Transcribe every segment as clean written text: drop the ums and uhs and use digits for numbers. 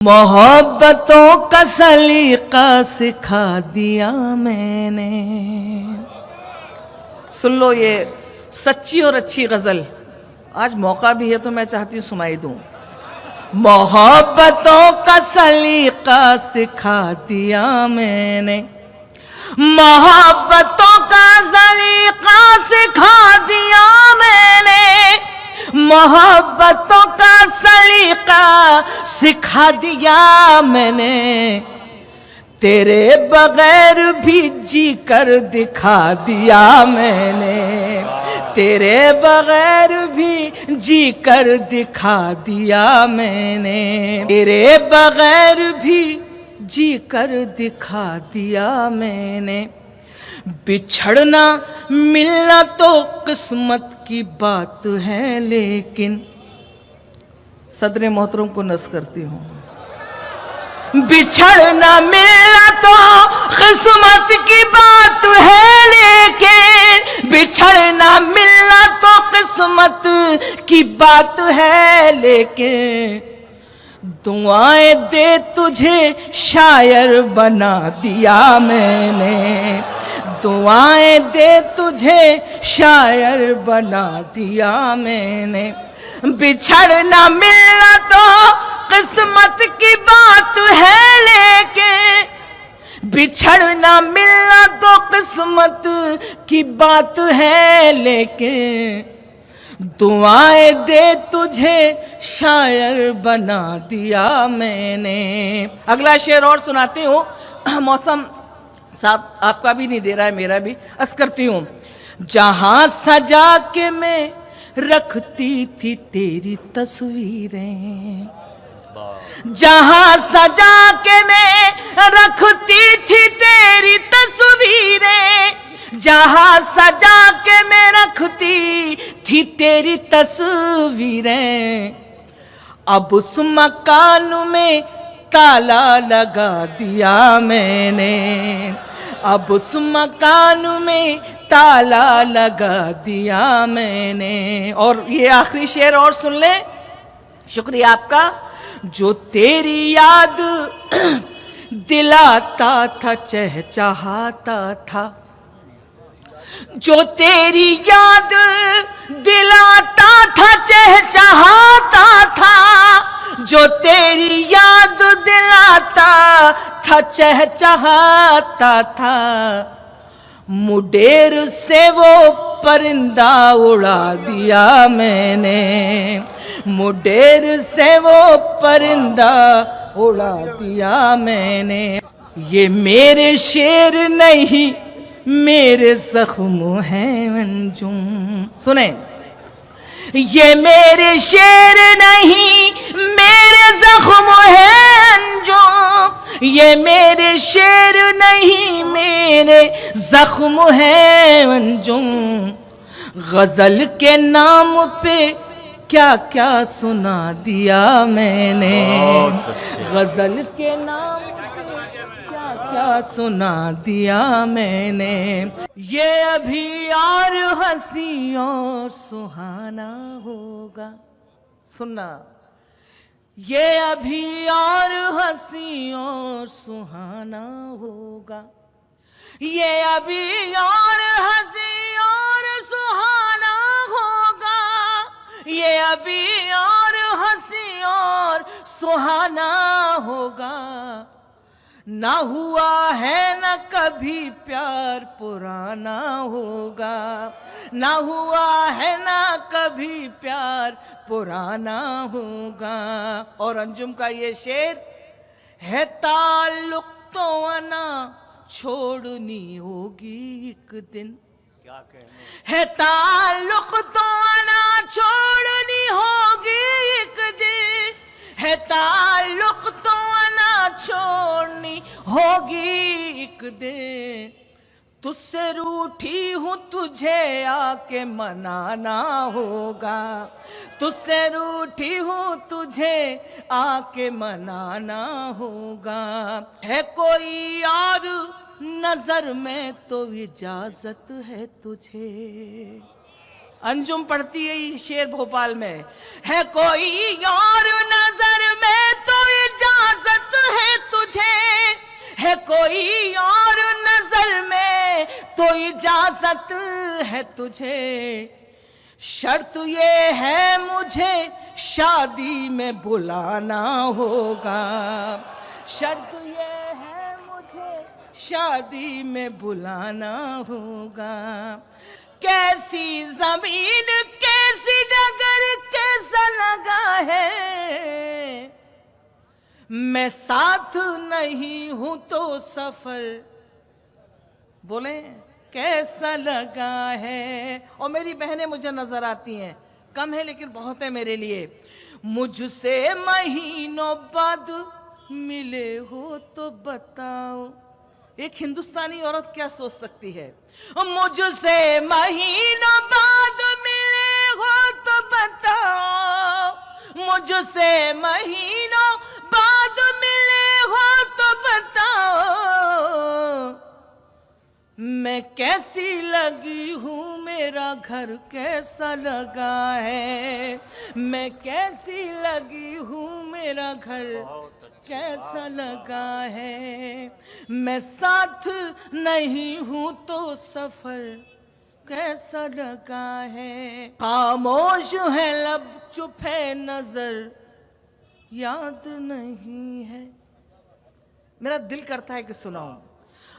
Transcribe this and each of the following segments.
मोहब्बतों का सलीका सिखा दिया मैंने। सुन लो ये सच्ची और अच्छी गजल, आज मौका भी है तो मैं चाहती हूँ सुनाई दूं। मोहब्बतों का सलीका सिखा दिया मैंने, मोहब्बतों का सलीका सिखा दिया मैंने, मोहब्बतों का सलीका सिखा दिया मैंने, तेरे बगैर भी जी कर दिखा दिया मैंने, तेरे बगैर भी जी कर दिखा दिया मैंने, तेरे बगैर भी जी कर दिखा दिया मैंने। बिछड़ना मिलना तो किस्मत की बात है, लेकिन सदर मोहतरम को नस करती हूँ। बिछड़ना मिलना तो किस्मत की बात है, लेकिन बिछड़ना मिलना तो किस्मत की बात है, लेकिन दुआएं दे तुझे शायर बना दिया मैंने, दुआएं दे तुझे शायर बना दिया मैंने। बिछड़ना मिलना तो किस्मत की बात है, लेकिन बिछड़ना मिलना तो किस्मत की बात है, लेकिन दुआएं दे तुझे शायर बना दिया मैंने। अगला शेर और सुनाती हूँ, मौसम साहब आपका भी नहीं दे रहा है, मेरा भी अर्ज करती हूँ। जहां सजा के मैं रखती थी तेरी तस्वीरें, जहां सजा के मैं रखती थी तेरी तस्वीरें, जहां सजा के मैं रखती थी तेरी तस्वीरें, अब उस मकान में ताला लगा दिया मैंने, अब उस मकान में ताला लगा दिया मैंने। और ये आखिरी शेर और सुन ले, शुक्रिया आपका। जो तेरी याद दिलाता था चहचहाता था, जो तेरी याद दिलाता था चहचहाता था, जो तेरी याद दिलाता था चहचहाता था, मुडेर से वो परिंदा उड़ा दिया मैंने, मुडेर से वो परिंदा उड़ा दिया मैंने। ये मेरे शेर नहीं मेरे जख्म हैं अंजुम, सुने, ये मेरे शेर नहीं मेरे जख्म हैं अंजुम, ये मेरे शेर नहीं मेरे जख्म हैं अंजुम। गजल के नाम पे क्या क्या सुना दिया मैंने, गजल के नाम क्या क्या सुना दिया मैंने। ये अभी और हंसी और सुहाना होगा, सुनना, ये अभी और हंसी और सुहाना होगा, ये अभी और हंसी और सुहाना होगा, ये अभी और हंसी और सुहाना होगा। ना हुआ है ना कभी प्यार पुराना होगा, ना हुआ है ना कभी प्यार पुराना होगा। और अंजुम का ये शेर है, ताल्लुक तो आना छोड़नी होगी एक दिन, क्या कहने है, ताल्लुक तो आना छोड़नी होगी एक दिन, है ताल्लुक तो आना छोड़नी होगी एक दिन। तुझसे रूठी हूँ तुझे आके मनाना होगा, तुझसे रूठी हूँ तुझे आके मनाना होगा। है कोई और नजर में तो इजाजत है तुझे, अंजुम पढ़ती है ये शेर भोपाल में, है कोई और नजर में तो इजाजत तो इजाजत है तुझे, शर्त ये है मुझे शादी में बुलाना होगा, शर्त ये है मुझे शादी में बुलाना होगा। कैसी जमीन कैसी डगर कैसा लगा है, मैं साथ नहीं हूं तो सफर बोले कैसा लगा है। और मेरी बहनें मुझे नजर आती हैं, कम है लेकिन बहुत है मेरे लिए। मुझसे महीनों बाद मिले हो तो बताओ, एक हिंदुस्तानी औरत क्या सोच सकती है। मुझसे महीनों बाद मिले हो तो बताओ, मुझसे महीनों बाद मिले हो तो बताओ, मैं कैसी लगी हूँ, मेरा घर कैसा लगा है, मैं कैसी लगी हूँ, मेरा घर कैसा लगा है, मैं साथ नहीं हूँ तो सफर कैसा लगा है। खामोश है लब चुप है नजर याद नहीं है। मेरा दिल करता है कि सुनाऊं।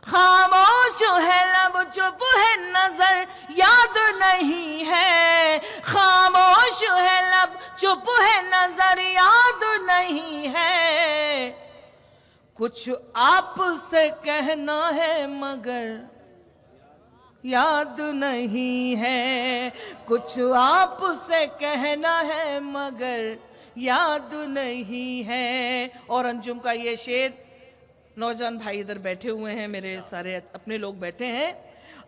खामोश है लब चुप है नजर याद नहीं है, खामोश है लब चुप है नजर याद नहीं है, कुछ आपसे कहना है मगर याद नहीं है, कुछ आपसे कहना है मगर याद नहीं है। और अंजुम का ये शेर, नौजवान भाई इधर बैठे हुए हैं, मेरे सारे अपने लोग बैठे हैं।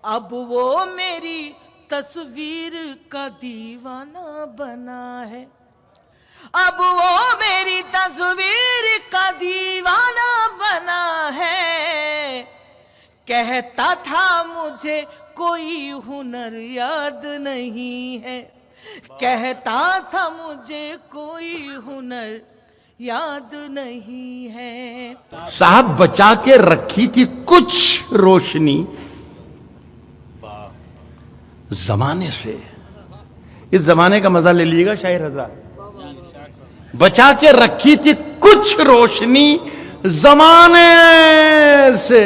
अब वो मेरी तस्वीर का दीवाना बना है, अब वो मेरी तस्वीर का दीवाना बना है, कहता था मुझे कोई हुनर याद नहीं है, कहता था मुझे कोई हुनर याद नहीं है। साहब बचा के रखी थी कुछ रोशनी जमाने से, इस जमाने का मजा ले लीजिएगा शायर हज़रात। बचा के रखी थी कुछ रोशनी जमाने से,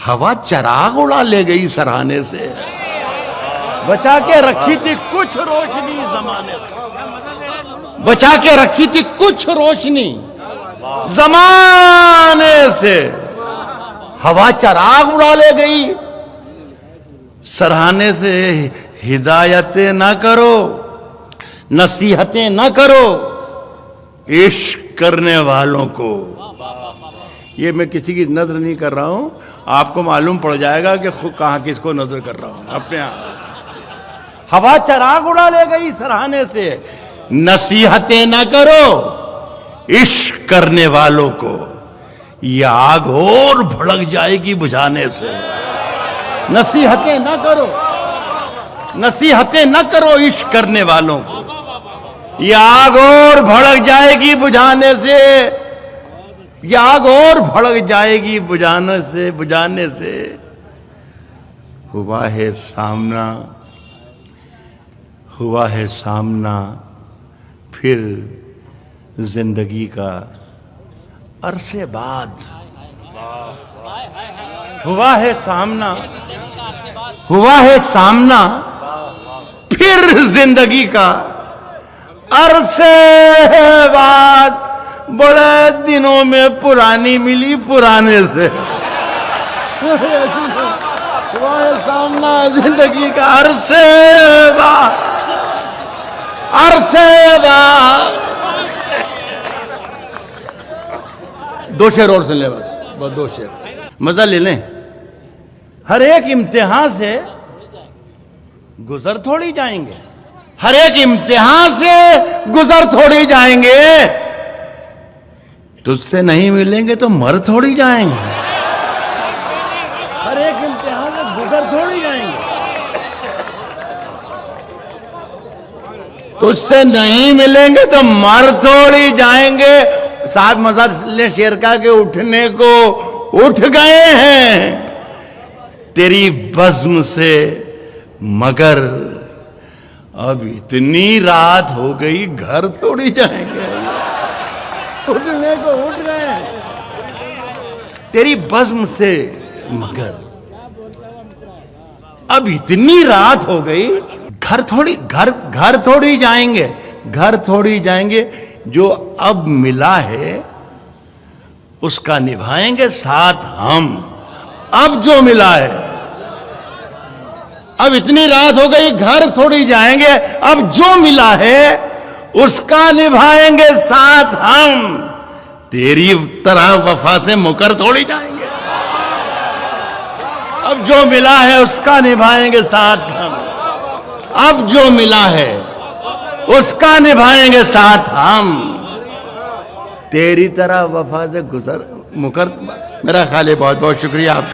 हवा चराग उड़ा ले गई सराहने से। बचा के रखी थी कुछ रोशनी जमाने से, बचा के रखी थी कुछ रोशनी जमाने से, हवा चराग उड़ा ले गई सराहने से। हिदायतें ना करो, नसीहतें ना करो इश्क करने वालों को। ये मैं किसी की नजर नहीं कर रहा हूं, आपको मालूम पड़ जाएगा कि कहां किसको नजर कर रहा हूं अपने आप। हवा चराग उड़ा ले गई सराहने से, नसीहतें ना करो इश्क करने वालों को, यह आग और भड़क जाएगी बुझाने से। नसीहतें ना करो, नसीहतें ना करो इश्क करने वालों को, यह आग और भड़क जाएगी बुझाने से, यह आग और भड़क जाएगी बुझाने से, बुझाने से। हुआ है सामना, हुआ है सामना फिर जिंदगी का अरसे बाद। हुआ है सामना, हुआ है सामना फिर जिंदगी का अरसे बाद। बड़े दिनों में पुरानी मिली पुराने से। हुआ है सामना जिंदगी का अरसे बाद, अरसे बाद। दो शेर और सुन ले बस दो शेर, मजा ले लें। हर एक इम्तिहान से गुजर थोड़ी जाएंगे, हर एक इम्तिहान से गुजर थोड़ी जाएंगे, तुझसे नहीं मिलेंगे तो मर थोड़ी जाएंगे। हर एक इम्तिहान से गुजर थोड़ी जाएंगे, तुझसे नहीं मिलेंगे तो मर थोड़ी जाएंगे। साथ मजा ले शेर का के उठने को उठ गए हैं, तेरी बज़्म से, मगर अब इतनी रात हो गई, घर थोड़ी जाएंगे। उठने को उठ गए, तेरी बज़्म से, मगर अब इतनी रात हो गई, घर थोड़ी जाएंगे, घर थोड़ी जाएंगे। जो अब मिला है उसका निभाएंगे साथ हम। अब जो मिला है, अब इतनी रात हो गई, घर थोड़ी जाएंगे, अब जो मिला है उसका निभाएंगे साथ हम। तेरी तरह वफा से मुकर थोड़ी जाएंगे। अब जो मिला है उसका निभाएंगे साथ हम। अब जो मिला है उसका निभाएंगे साथ हम। तेरी तरह वफा से मुकर। मेरा ख्याल है, बहुत बहुत शुक्रिया आप।